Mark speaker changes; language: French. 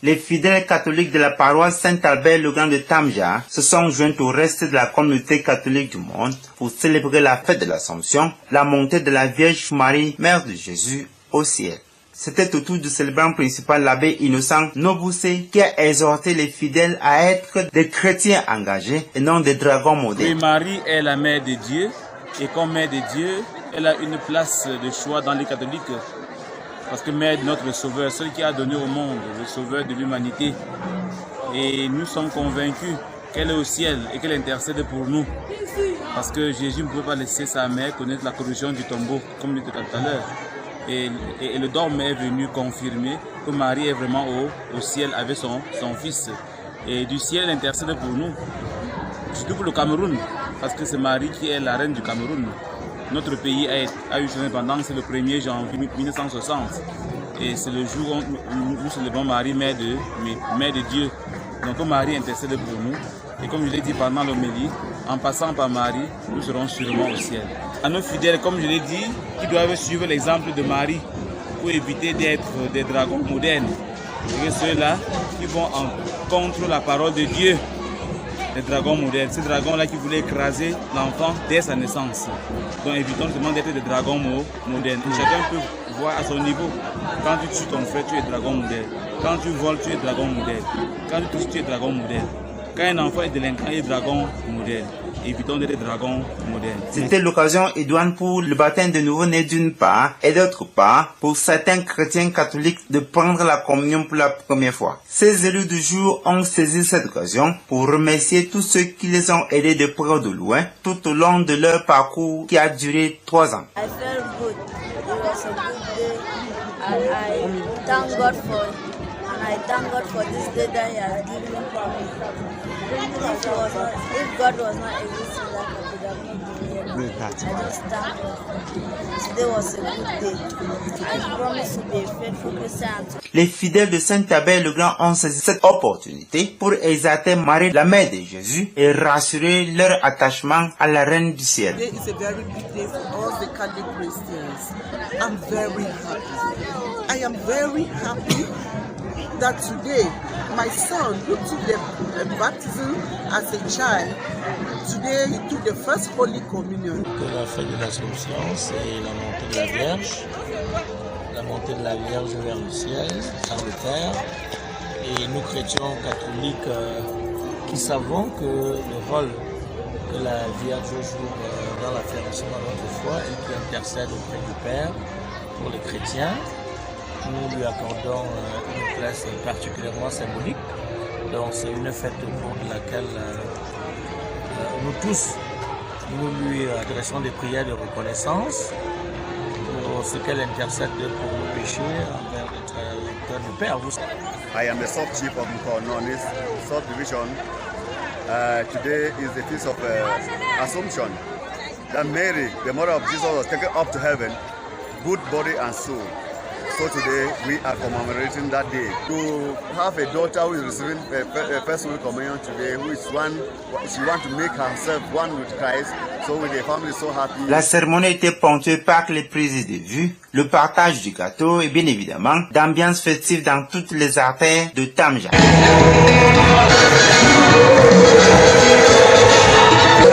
Speaker 1: Les fidèles catholiques de la paroisse Saint-Albert-le-Grand de Tamja se sont joints au reste de la communauté catholique du monde pour célébrer la fête de l'Assomption, la montée de la Vierge Marie, Mère de Jésus, au ciel. C'était au tour du célébrant principal, l'abbé Innocent Noboussé, qui a exhorté les fidèles à être des chrétiens engagés et non des dragons modernes.
Speaker 2: Oui, Marie est la mère de Dieu, et comme mère de Dieu, elle a une place de choix dans les catholiques, parce que mère de notre Sauveur, celui qui a donné au monde, le Sauveur de l'humanité. Et nous sommes convaincus qu'elle est au ciel et qu'elle intercède pour nous, parce que Jésus ne pouvait pas laisser sa mère connaître la corruption du tombeau, comme il dit tout à l'heure. Et le dogme est venu confirmer que Marie est vraiment au ciel avec son fils. Et du ciel, elle intercède pour nous, surtout pour le Cameroun, parce que c'est Marie qui est la reine du Cameroun. Notre pays a eu son indépendance le 1er janvier 1960. Et c'est le jour où nous célébrons Marie, mère de Dieu. Donc Marie intercède pour nous. Et comme je l'ai dit pendant l'homélie, en passant par Marie, nous serons sûrement au ciel. À nos fidèles, comme je l'ai dit, qui doivent suivre l'exemple de Marie pour éviter d'être des dragons modernes. Et ceux-là qui vont en contre la parole de Dieu, les dragons modernes. Ces dragons-là qui voulaient écraser l'enfant dès sa naissance. Donc évitons justement d'être des dragons modernes. Et chacun peut voir à son niveau. Quand tu tues ton frère, tu es dragon moderne. Quand tu voles, tu es dragon moderne. Quand tu touches, tu es dragon moderne. Quand un enfant est délinquant, il est dragon moderne. Évitons d'être dragons modernes.
Speaker 1: C'était l'occasion idoine pour le baptême de nouveau-né d'une part, et d'autre part, pour certains chrétiens catholiques de prendre la communion pour la première fois. Ces élus du jour ont saisi cette occasion pour remercier tous ceux qui les ont aidés de près ou de loin, tout au long de leur parcours qui a duré 3 ans.
Speaker 3: I felt good. It was a good day, and I thank God for this day that He has given me. If God was not existing, that I could have not been here. I just thank God. Today was a good day. I promise to be a faithful Christian.
Speaker 1: Les fidèles de Saint-Albert-le-Grand ont saisi cette opportunité pour exalter Marie, la mère de Jésus, et rassurer leur attachement à la Reine du ciel.
Speaker 4: Today is a very big day for all the Catholic Christians. I'm very happy. I am very happy that today my son, who took the baptism as a child, today he took the first Holy Communion.
Speaker 5: La fête de l'Assomption, c'est la montée de la Vierge. La montée de la Vierge vers le ciel, vers le Père. Et nous, chrétiens catholiques, qui savons que le rôle que la Vierge joue dans l'affirmation de notre foi et qui intercède auprès du Père pour les chrétiens, nous lui accordons une place particulièrement symbolique. Donc c'est une fête au cours de laquelle nous tous, nous lui adressons des prières de reconnaissance pour ce qu'elle intercède pour nos péchés envers le Père.
Speaker 6: I am the sub-chief of Mkononis subdivision. Today is the feast of Assumption. That Mary, the mother of Jesus, was taken up to heaven, good body and soul. So today we are commemorating that day. To have a daughter who is receiving first Holy Communion today, who is she wants to make herself one with Christ. So with the family so happy.
Speaker 1: La cérémonie était ponctuée par les prises de vue, le partage du gâteau et bien évidemment d'ambiance festive dans toutes les artères de Tamja.